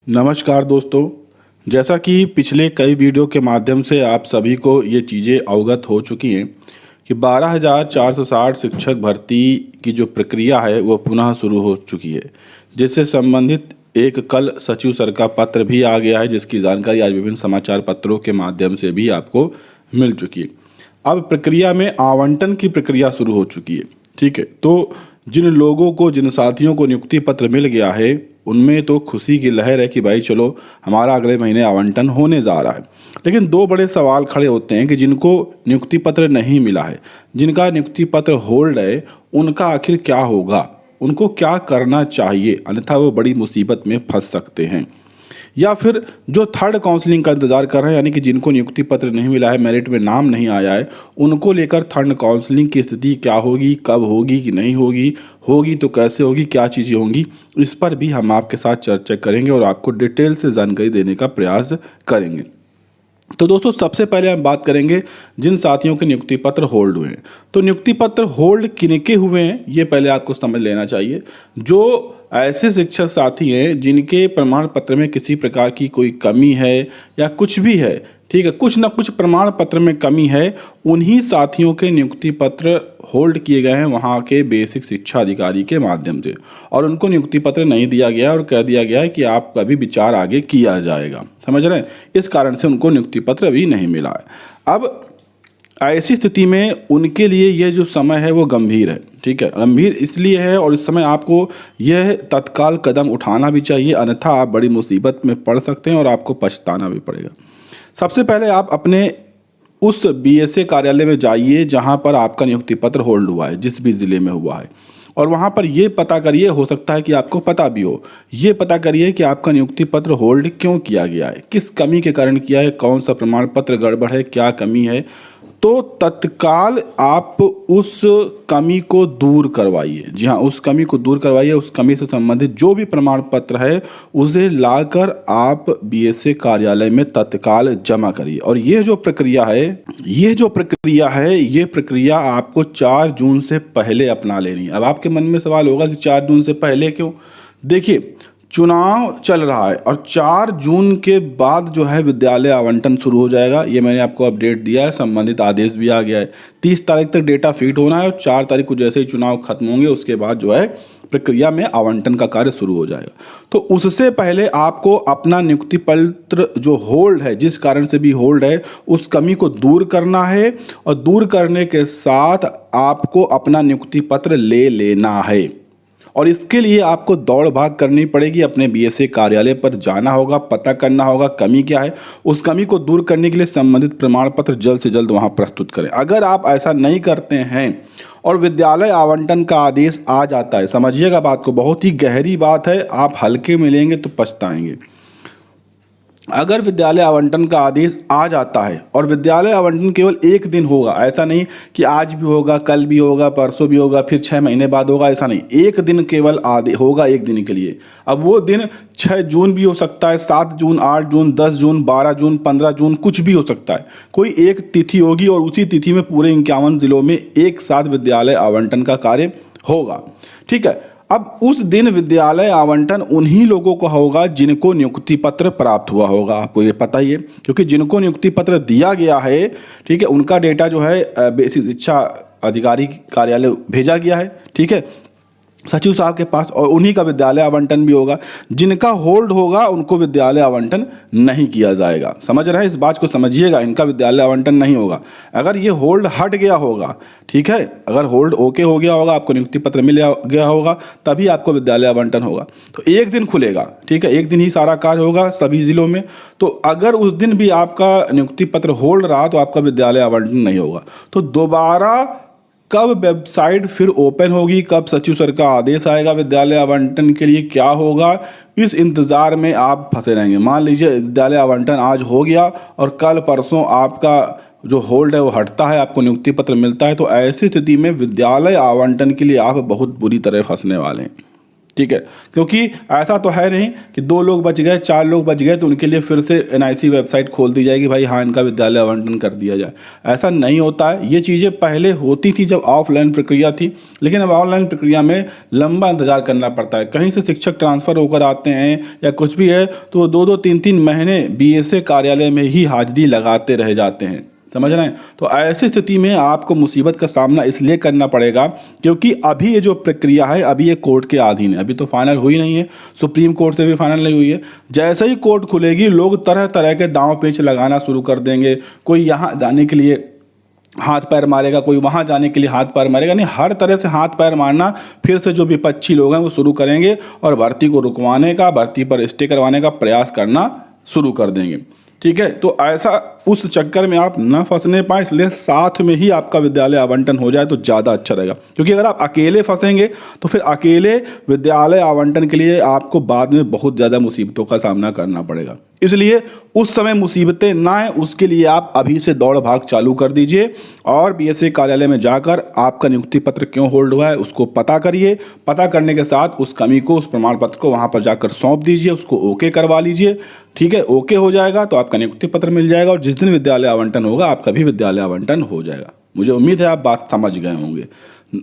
नमस्कार दोस्तों। जैसा कि पिछले कई वीडियो के माध्यम से आप सभी को ये चीज़ें अवगत हो चुकी हैं कि 12,460 शिक्षक भर्ती की जो प्रक्रिया है वो पुनः शुरू हो चुकी है, जिससे संबंधित एक कल सचिव सर का पत्र भी आ गया है, जिसकी जानकारी आज विभिन्न समाचार पत्रों के माध्यम से भी आपको मिल चुकी है। अब प्रक्रिया में आवंटन की प्रक्रिया शुरू हो चुकी है। ठीक है, तो जिन लोगों को, जिन साथियों को नियुक्ति पत्र मिल गया है उनमें तो खुशी की लहर है कि भाई चलो हमारा अगले महीने आवंटन होने जा रहा है। लेकिन दो बड़े सवाल खड़े होते हैं कि जिनको नियुक्ति पत्र नहीं मिला है, जिनका नियुक्ति पत्र होल्ड है, उनका आखिर क्या होगा, उनको क्या करना चाहिए, अन्यथा वो बड़ी मुसीबत में फंस सकते हैं। या फिर जो थर्ड काउंसलिंग का इंतज़ार कर रहे हैं, यानी कि जिनको नियुक्ति पत्र नहीं मिला है, मेरिट में नाम नहीं आया है, उनको लेकर थर्ड काउंसलिंग की स्थिति क्या होगी, कब होगी कि नहीं होगी, होगी तो कैसे होगी, क्या चीज़ें होंगी, इस पर भी हम आपके साथ चर्चा करेंगे और आपको डिटेल से जानकारी देने का प्रयास करेंगे। तो दोस्तों, सबसे पहले हम बात करेंगे जिन साथियों के नियुक्ति पत्र होल्ड हुए हैं। तो नियुक्ति पत्र होल्ड किनके हुए हैं ये पहले आपको समझ लेना चाहिए। जो ऐसे शिक्षक साथी हैं जिनके प्रमाण पत्र में किसी प्रकार की कोई कमी है या कुछ भी है, ठीक है, कुछ ना कुछ प्रमाण पत्र में कमी है, उन्हीं साथियों के नियुक्ति पत्र होल्ड किए गए हैं वहाँ के बेसिक शिक्षा अधिकारी के माध्यम से, और उनको नियुक्ति पत्र नहीं दिया गया और कह दिया गया है कि आपका भी विचार आगे किया जाएगा। समझ रहे हैं, इस कारण से उनको नियुक्ति पत्र अभी नहीं मिला है। अब ऐसी स्थिति में उनके लिए यह जो समय है वो गंभीर है। ठीक है, गंभीर इसलिए है और इस समय आपको यह तत्काल कदम उठाना भी चाहिए, अन्यथा आप बड़ी मुसीबत में पड़ सकते हैं और आपको पछताना भी पड़ेगा। सबसे पहले आप अपने उस बीएसए कार्यालय में जाइए जहां पर आपका नियुक्ति पत्र होल्ड हुआ है, जिस भी ज़िले में हुआ है, और वहां पर ये पता करिए, हो सकता है कि आपको पता भी हो, ये पता करिए कि आपका नियुक्ति पत्र होल्ड क्यों किया गया है, किस कमी के कारण किया है, कौन सा प्रमाण पत्र गड़बड़ है, क्या कमी है। तो तत्काल आप उस कमी को दूर करवाइए। जी हाँ, उस कमी को दूर करवाइए। उस कमी से संबंधित जो भी प्रमाण पत्र है उसे लाकर आप बीएसए कार्यालय में तत्काल जमा करिए। और ये जो प्रक्रिया है ये प्रक्रिया आपको 4 जून से पहले अपना लेनी है। अब आपके मन में सवाल होगा कि 4 जून से पहले क्यों? देखिए, चुनाव चल रहा है और 4 जून के बाद जो है विद्यालय आवंटन शुरू हो जाएगा। ये मैंने आपको अपडेट दिया है, संबंधित आदेश भी आ गया है। 30 तारीख तक डेटा फीड होना है और 4 तारीख को जैसे ही चुनाव खत्म होंगे उसके बाद जो है प्रक्रिया में आवंटन का कार्य शुरू हो जाएगा। तो उससे पहले आपको अपना नियुक्ति पत्र जो होल्ड है, जिस कारण से भी होल्ड है, उस कमी को दूर करना है और दूर करने के साथ आपको अपना नियुक्ति पत्र ले लेना है। और इसके लिए आपको दौड़ भाग करनी पड़ेगी, अपने बीएसए कार्यालय पर जाना होगा, पता करना होगा कमी क्या है। उस कमी को दूर करने के लिए संबंधित प्रमाण पत्र जल्द से जल्द वहां प्रस्तुत करें। अगर आप ऐसा नहीं करते हैं और विद्यालय आवंटन का आदेश आ जाता है, समझिएगा बात को, बहुत ही गहरी बात है, आप हल्के में लेंगे तो पछताएंगे। अगर विद्यालय आवंटन का आदेश आ जाता है और विद्यालय आवंटन केवल एक दिन होगा, ऐसा नहीं कि आज भी होगा, कल भी होगा, परसों भी होगा, फिर 6 महीने बाद होगा, ऐसा नहीं, एक दिन केवल होगा, एक दिन के लिए। अब वो दिन 6 जून भी हो सकता है, 7 जून, 8 जून, 10 जून, 12 जून, 15 जून, कुछ भी हो सकता है। कोई एक तिथि होगी और उसी तिथि में पूरे 51 जिलों में एक साथ विद्यालय आवंटन का कार्य होगा। ठीक है, अब उस दिन विद्यालय आवंटन उन्हीं लोगों को होगा जिनको नियुक्ति पत्र प्राप्त हुआ होगा। आपको ये पता ही है, क्योंकि जिनको नियुक्ति पत्र दिया गया है, ठीक है, उनका डेटा जो है बेसिक शिक्षा अधिकारी कार्यालय भेजा गया है, ठीक है, सचिव साहब के पास, और उन्हीं का विद्यालय आवंटन भी होगा। जिनका होल्ड होगा उनको विद्यालय आवंटन नहीं किया जाएगा। समझ रहे हैं, इस बात को समझिएगा, इनका विद्यालय आवंटन नहीं होगा। अगर ये होल्ड हट गया होगा, ठीक है, अगर होल्ड ओके हो गया होगा, आपको नियुक्ति पत्र मिल गया होगा, तभी आपको विद्यालय आवंटन होगा। तो एक दिन खुलेगा, ठीक है, एक दिन ही सारा कार्य होगा सभी जिलों में। तो अगर उस दिन भी आपका नियुक्ति पत्र होल्ड रहा तो आपका विद्यालय आवंटन नहीं होगा। तो दोबारा कब वेबसाइट फिर ओपन होगी, कब सचिव सर का आदेश आएगा विद्यालय आवंटन के लिए, क्या होगा, इस इंतज़ार में आप फंसे रहेंगे। मान लीजिए विद्यालय आवंटन आज हो गया और कल परसों आपका जो होल्ड है वो हटता है, आपको नियुक्ति पत्र मिलता है, तो ऐसी स्थिति में विद्यालय आवंटन के लिए आप बहुत बुरी तरह फंसने वाले हैं। ठीक है, क्योंकि ऐसा तो है नहीं कि 2 लोग बच गए, 4 लोग बच गए तो उनके लिए फिर से एनआईसी वेबसाइट खोल दी जाएगी, भाई हाँ इनका विद्यालय आवंटन कर दिया जाए। ऐसा नहीं होता है। ये चीज़ें पहले होती थी जब ऑफलाइन प्रक्रिया थी, लेकिन अब ऑनलाइन प्रक्रिया में लंबा इंतजार करना पड़ता है। कहीं से शिक्षक ट्रांसफ़र होकर आते हैं या कुछ भी है तो 2-2 3-3 महीने बीएसए कार्यालय में ही हाजिरी लगाते रह जाते हैं, समझ रहे हैं। तो ऐसी स्थिति में आपको मुसीबत का सामना इसलिए करना पड़ेगा क्योंकि अभी ये जो प्रक्रिया है अभी ये कोर्ट के अधीन है, अभी तो फाइनल हुई नहीं है, सुप्रीम कोर्ट से भी फाइनल नहीं हुई है। जैसे ही कोर्ट खुलेगी लोग तरह तरह के दांव पेच लगाना शुरू कर देंगे। कोई यहाँ जाने के लिए हाथ पैर मारेगा, कोई वहाँ जाने के लिए हाथ पैर मारेगा, नहीं हर तरह से हाथ पैर मारना फिर से जो विपक्षी लोग हैं वो शुरू करेंगे और भर्ती को रुकवाने का, भर्ती पर स्टे करवाने का प्रयास करना शुरू कर देंगे। ठीक है, तो ऐसा उस चक्कर में आप न फंसने पाए, इसलिए साथ में ही आपका विद्यालय आवंटन हो जाए तो ज़्यादा अच्छा रहेगा। क्योंकि अगर आप अकेले फंसेंगे तो फिर अकेले विद्यालय आवंटन के लिए आपको बाद में बहुत ज़्यादा मुसीबतों का सामना करना पड़ेगा। इसलिए उस समय मुसीबतें ना आए उसके लिए आप अभी से दौड़ भाग चालू कर दीजिए और बीएसए कार्यालय में जाकर आपका नियुक्ति पत्र क्यों होल्ड हुआ है उसको पता करिए। पता करने के साथ उस कमी को, उस प्रमाण पत्र को वहाँ पर जाकर सौंप दीजिए, उसको ओके करवा लीजिए। ठीक है, ओके हो जाएगा तो आपका नियुक्ति पत्र मिल जाएगा और जिस दिन विद्यालय आवंटन होगा आपका भी विद्यालय आवंटन हो जाएगा। मुझे उम्मीद है आप बात समझ गए होंगे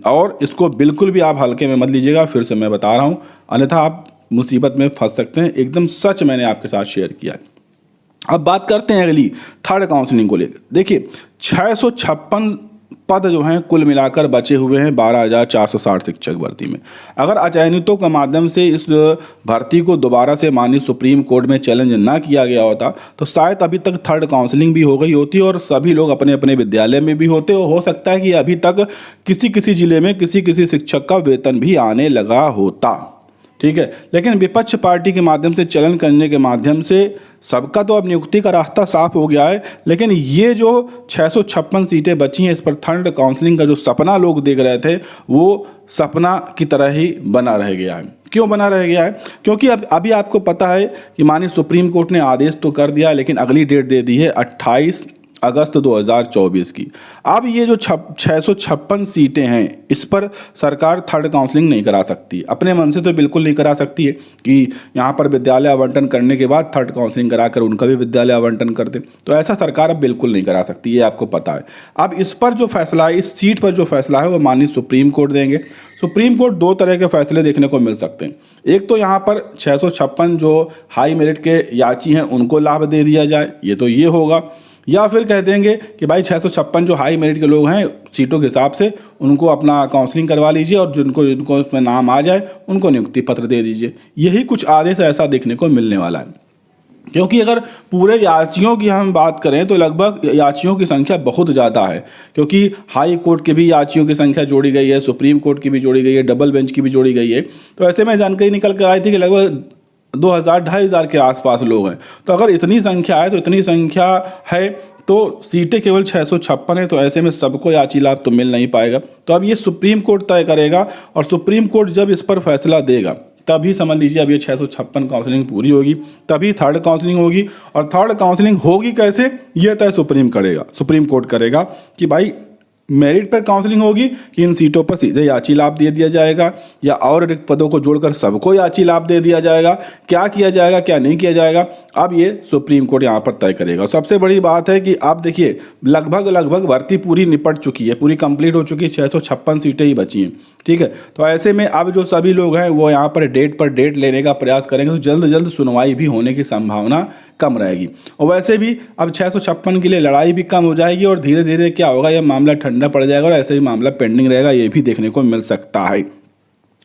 और इसको बिल्कुल भी आप हल्के में मत लीजिएगा, फिर से मैं बता रहा हूँ, अन्यथा आप मुसीबत में फंस सकते हैं। एकदम सच मैंने आपके साथ शेयर किया है। अब बात करते हैं अगली थर्ड काउंसलिंग को लेकर। देखिए 656 पद जो हैं कुल मिलाकर बचे हुए हैं 12,460 शिक्षक भर्ती में। अगर अचयनितों के माध्यम से इस भर्ती को दोबारा से माननीय सुप्रीम कोर्ट में चैलेंज ना किया गया होता तो शायद अभी तक थर्ड काउंसलिंग भी हो गई होती और सभी लोग अपने अपने विद्यालय में भी होते और हो सकता है कि अभी तक किसी किसी जिले में किसी किसी शिक्षक का वेतन भी आने लगा होता। ठीक है, लेकिन विपक्ष पार्टी के माध्यम से चलन करने के माध्यम से सबका तो अब नियुक्ति का रास्ता साफ हो गया है, लेकिन ये जो 656 सीटें बची हैं इस पर थर्ड काउंसलिंग का जो सपना लोग देख रहे थे वो सपना की तरह ही बना रह गया है। क्यों बना रह गया है? क्योंकि अभी आपको पता है कि माननीय सुप्रीम कोर्ट ने आदेश तो कर दिया है लेकिन अगली डेट दे दी है 28 अगस्त 2024 की। अब ये जो 656 सीटें हैं इस पर सरकार थर्ड काउंसलिंग नहीं करा सकती, अपने मन से तो बिल्कुल नहीं करा सकती है कि यहाँ पर विद्यालय आवंटन करने के बाद थर्ड काउंसलिंग कराकर उनका भी विद्यालय आवंटन कर दे। तो ऐसा सरकार अब बिल्कुल नहीं करा सकती, ये आपको पता है। अब इस पर जो फैसला है, इस सीट पर जो फैसला है वो माननीय सुप्रीम कोर्ट देंगे। सुप्रीम कोर्ट 2 तरह के फैसले देखने को मिल सकते हैं। एक तो यहाँ पर 656 जो हाई मेरिट के याची हैं उनको लाभ दे दिया जाए, ये होगा, या फिर कह देंगे कि भाई 656 जो हाई मेरिट के लोग हैं सीटों के हिसाब से उनको अपना काउंसलिंग करवा लीजिए और जिनको उसमें नाम आ जाए उनको नियुक्ति पत्र दे दीजिए। यही कुछ आदेश ऐसा देखने को मिलने वाला है। क्योंकि अगर पूरे याचियों की हम बात करें तो लगभग याचियों की संख्या बहुत ज़्यादा है, क्योंकि हाई कोर्ट के भी याचियों की संख्या जोड़ी गई है, सुप्रीम कोर्ट की भी जोड़ी गई है, डबल बेंच की भी जोड़ी गई है। तो ऐसे में जानकारी निकल कर आई थी कि लगभग 2,000-2,500 के आसपास लोग हैं। तो अगर इतनी संख्या है तो इतनी संख्या है तो सीटें केवल 656 है, तो ऐसे में सबको याची लाभ तो मिल नहीं पाएगा। तो अब ये सुप्रीम कोर्ट तय करेगा और सुप्रीम कोर्ट जब इस पर फैसला देगा तभी समझ लीजिए अब ये 656 काउंसलिंग पूरी होगी, तभी थर्ड काउंसलिंग होगी। और थर्ड काउंसलिंग होगी कैसे, ये तय सुप्रीम कोर्ट करेगा कि भाई मेरिट पर काउंसलिंग होगी कि इन सीटों पर सीधे याची लाभ दे दिया जाएगा या और रिक्त पदों को जोड़कर सबको याची लाभ दे दिया जाएगा, क्या किया जाएगा क्या नहीं किया जाएगा, अब ये सुप्रीम कोर्ट यहाँ पर तय करेगा। सबसे बड़ी बात है कि आप देखिए लगभग भर्ती पूरी निपट चुकी है, पूरी कंप्लीट हो चुकी है, 656 सीटें ही बची हैं। ठीक है, तो ऐसे में अब जो सभी लोग हैं वो यहाँ पर डेट लेने का प्रयास करेंगे तो जल्द सुनवाई भी होने की संभावना कम रहेगी। और वैसे भी अब 656 के लिए लड़ाई भी कम हो जाएगी और धीरे धीरे क्या होगा, यह मामला ठंडा पड़ जाएगा और ऐसे ही मामला पेंडिंग रहेगा, ये भी देखने को मिल सकता है।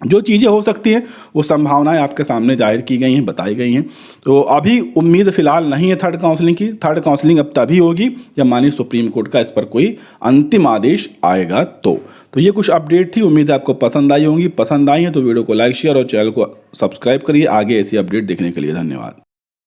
जो चीज़ें हो सकती हैं वो संभावनाएं आपके सामने जाहिर की गई हैं, बताई गई हैं। तो अभी उम्मीद फिलहाल नहीं है थर्ड काउंसलिंग की। थर्ड काउंसलिंग अब तभी होगी जब माननीय सुप्रीम कोर्ट का इस पर कोई अंतिम आदेश आएगा। तो ये कुछ अपडेट थी, उम्मीद है आपको पसंद आई होंगी। पसंद आई है तो वीडियो को लाइक शेयर और चैनल को सब्सक्राइब करिए आगे ऐसी अपडेट देखने के लिए। धन्यवाद।